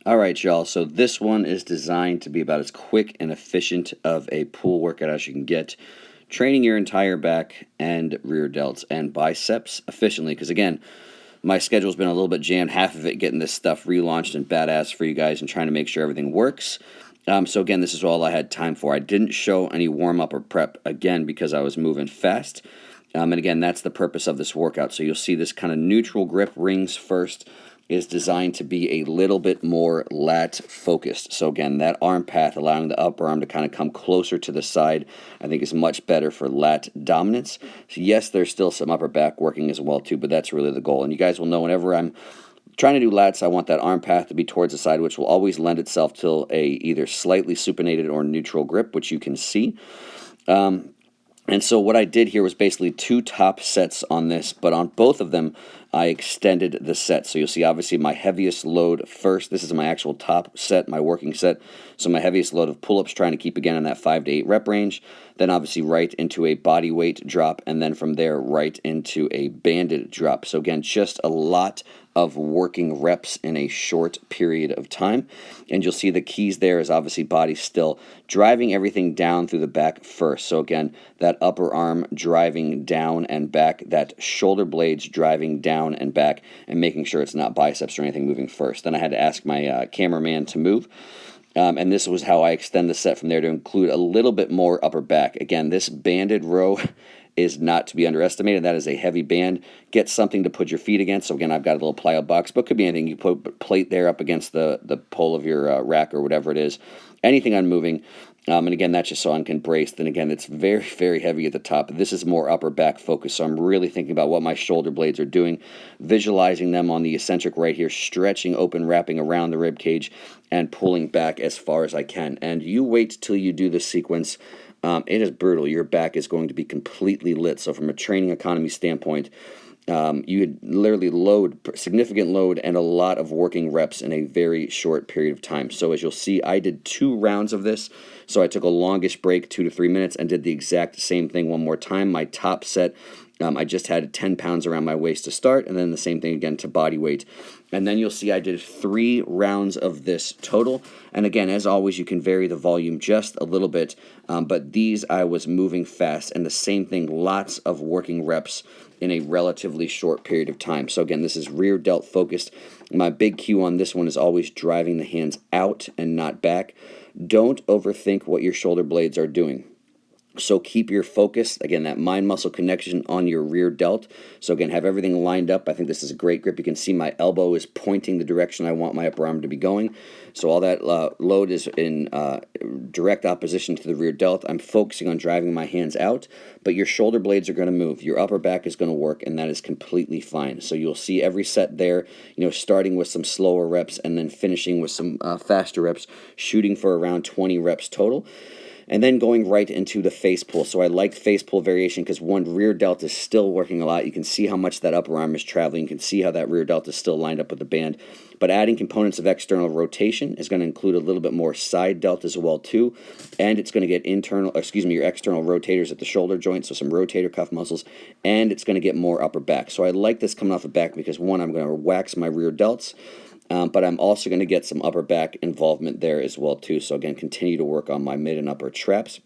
All right, y'all. So this one is designed to be about as quick and efficient of a pull workout as you can get, training your entire back and rear delts and biceps efficiently. Because again, my schedule's been a little bit jammed, half of it getting this stuff relaunched and badass for you guys and trying to make sure everything works. So again, this is all I had time for. I didn't show any warm-up or prep, again, because I was moving fast. And again, that's the purpose of this workout. So you'll see this kind of neutral grip rings first is designed to be a little bit more lat focused. So again, that arm path, allowing the upper arm to kind of come closer to the side, I think is much better for lat dominance. So yes, there's still some upper back working as well too, but that's really the goal. And you guys will know whenever I'm trying to do lats, I want that arm path to be towards the side, which will always lend itself to a either slightly supinated or neutral grip, which you can see. And so what I did here was basically 2 top sets on this, but on both of them, I extended the set. So you'll see obviously my heaviest load first. This is my actual top set, my working set. So my heaviest load of pull-ups, trying to keep again in that 5 to 8 rep range. Then obviously right into a body weight drop, and then from there right into a banded drop. So again, just a lot of working reps in a short period of time. And you'll see the keys there is obviously body still, driving everything down through the back first. So again, that upper arm driving down and back, that shoulder blades driving down and back, and making sure it's not biceps or anything moving first. Then I had to ask my cameraman to move. And this was how I extend the set from there to include a little bit more upper back. Again, this banded row is not to be underestimated. That is a heavy band. Get something to put your feet against. So again, I've got a little plyo box, but it could be anything. You put a plate there up against the pole of your rack or whatever it is. Anything unmoving. And again, that's just so I can brace. Then again, it's very, very heavy at the top. This is more upper back focus. So I'm really thinking about what my shoulder blades are doing, visualizing them on the eccentric right here, stretching open, wrapping around the rib cage, and pulling back as far as I can. And you wait till you do this sequence. It is brutal. Your back is going to be completely lit. So from a training economy standpoint, you could literally load, significant load, and a lot of working reps in a very short period of time. So as you'll see, I did 2 rounds of this. So I took a longish break, 2 to 3 minutes, and did the exact same thing one more time. My top set, I just had 10 pounds around my waist to start, and then the same thing again to body weight. And then you'll see I did 3 rounds of this total. And again, as always, you can vary the volume just a little bit, but these I was moving fast, and the same thing, lots of working reps in a relatively short period of time. So again, this is rear delt focused. My big cue on this one is always driving the hands out and not back. Don't overthink what your shoulder blades are doing. So keep your focus, again, that mind-muscle connection on your rear delt. So again, have everything lined up. I think this is a great grip. You can see my elbow is pointing the direction I want my upper arm to be going. So all that load is in direct opposition to the rear delt. I'm focusing on driving my hands out, but your shoulder blades are going to move. Your upper back is going to work, and that is completely fine. So you'll see every set there, starting with some slower reps and then finishing with some faster reps, shooting for around 20 reps total. And then going right into the face pull. So I like face pull variation because one, rear delt is still working a lot. You can see how much that upper arm is traveling. You can see how that rear delt is still lined up with the band. But adding components of external rotation is going to include a little bit more side delt as well too. And it's going to get your external rotators at the shoulder joint, so some rotator cuff muscles. And it's going to get more upper back. So I like this coming off the back because one, I'm going to wax my rear delts. But I'm also going to get some upper back involvement there as well too. So again, continue to work on my mid and upper traps,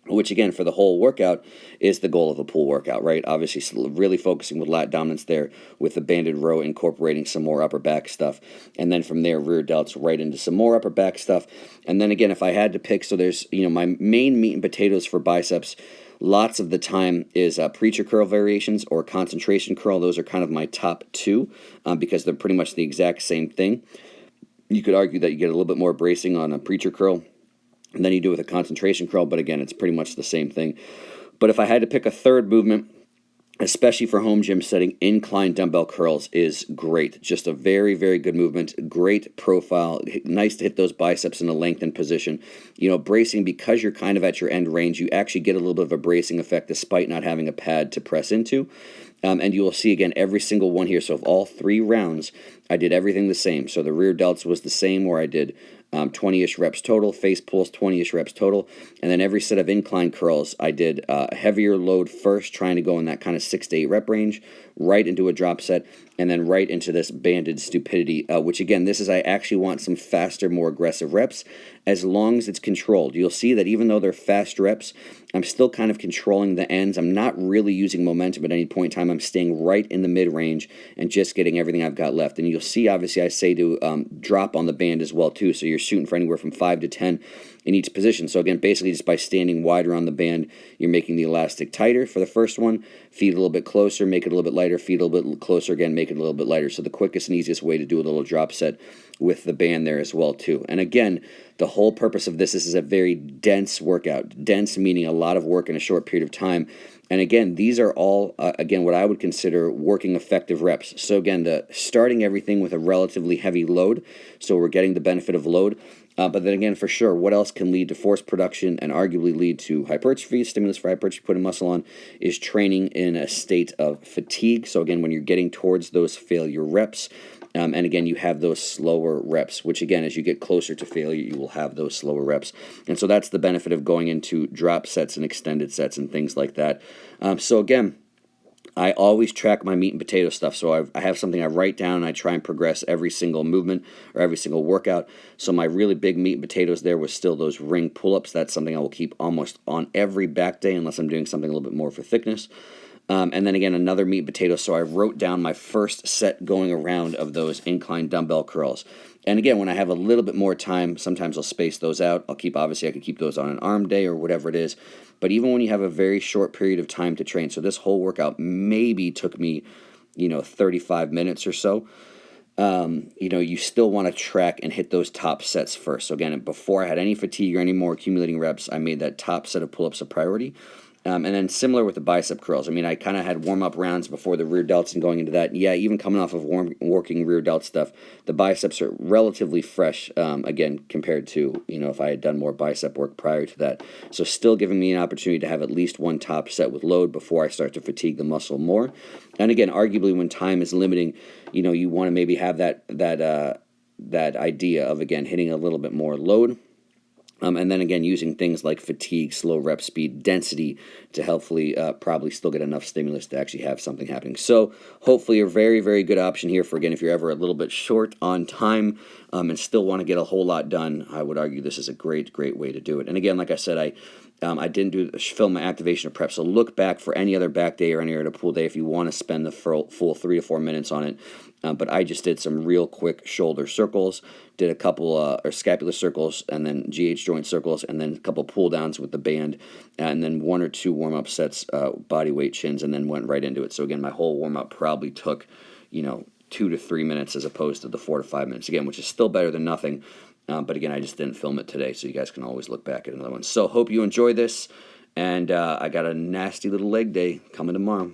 which again, for the whole workout, is the goal of a pull workout, right? Obviously, really focusing with lat dominance there with the banded row, incorporating some more upper back stuff. And then from there, rear delts right into some more upper back stuff. And then again, if I had to pick, so there's, my main meat and potatoes for biceps, lots of the time is preacher curl variations or concentration curl. Those are kind of my top 2 because they're pretty much the exact same thing. You could argue that you get a little bit more bracing on a preacher curl than you do with a concentration curl, but again, it's pretty much the same thing. But if I had to pick a third movement, especially for home gym setting, incline dumbbell curls is great. Just a very, very good movement, great profile, nice to hit those biceps in a lengthened position. Bracing, because you're kind of at your end range, you actually get a little bit of a bracing effect despite not having a pad to press into. And you will see, again, every single one here. So of all 3 rounds, I did everything the same. So the rear delts was the same, where I did 20-ish reps total. Face pulls, 20-ish reps total. And then every set of incline curls, I did a heavier load first, trying to go in that kind of 6 to 8 rep range, right into a drop set, and then right into this banded stupidity, which again, this is, I actually want some faster, more aggressive reps, as long as it's controlled. You'll see that even though they're fast reps, I'm still kind of controlling the ends. I'm not really using momentum at any point in time. I'm staying right in the mid-range and just getting everything I've got left. And you'll see, obviously, I say to drop on the band as well, too. So you're shooting for anywhere from 5 to 10 in each position. So again, basically just by standing wider on the band, you're making the elastic tighter for the first one, feed a little bit closer, make it a little bit lighter, feed a little bit closer again, make it a little bit lighter. So the quickest and easiest way to do a little drop set with the band there as well too. And again, the whole purpose of this is a very dense workout. Dense meaning a lot of work in a short period of time. And again, these are all, again, what I would consider working effective reps. So again, starting everything with a relatively heavy load, so we're getting the benefit of load. But then again, for sure, what else can lead to force production and arguably lead to hypertrophy, stimulus for hypertrophy, putting muscle on, is training in a state of fatigue. So again, when you're getting towards those failure reps, and again, you have those slower reps, which again, as you get closer to failure, you will have those slower reps. And so that's the benefit of going into drop sets and extended sets and things like that. So again, I always track my meat and potato stuff. So I have something I write down, and I try and progress every single movement or every single workout. So my really big meat and potatoes there was still those ring pull-ups. That's something I will keep almost on every back day unless I'm doing something a little bit more for thickness. And then again, another meat and potato. So I wrote down my first set going around of those incline dumbbell curls. And again, when I have a little bit more time, sometimes I'll space those out. Obviously I could keep those on an arm day or whatever it is. But even when you have a very short period of time to train, so this whole workout maybe took me, 35 minutes or so. You still want to track and hit those top sets first. So again, before I had any fatigue or any more accumulating reps, I made that top set of pull-ups a priority. And then similar with the bicep curls. I mean, I kind of had warm-up rounds before the rear delts and going into that. Yeah, even coming off of working rear delt stuff, the biceps are relatively fresh, again, compared to, if I had done more bicep work prior to that. So still giving me an opportunity to have at least one top set with load before I start to fatigue the muscle more. And again, arguably when time is limiting, you want to maybe have that idea of, again, hitting a little bit more load. And then again, using things like fatigue, slow rep speed, density to helpfully probably still get enough stimulus to actually have something happening. So hopefully a very, very good option here for, again, if you're ever a little bit short on time and still want to get a whole lot done, I would argue this is a great, great way to do it. And again, like I said, I didn't film my activation or prep, so look back for any other back day or any other pool day if you want to spend the full 3 to 4 minutes on it. But I just did some real quick shoulder circles, did a couple or scapular circles, and then GH joint circles, and then a couple pull downs with the band, and then 1 or 2 warm up sets, body weight chins, and then went right into it. So again, my whole warm up probably took 2 to 3 minutes as opposed to the 4 to 5 minutes again, which is still better than nothing. But again, I just didn't film it today, so you guys can always look back at another one. So hope you enjoy this, and I got a nasty little leg day coming tomorrow.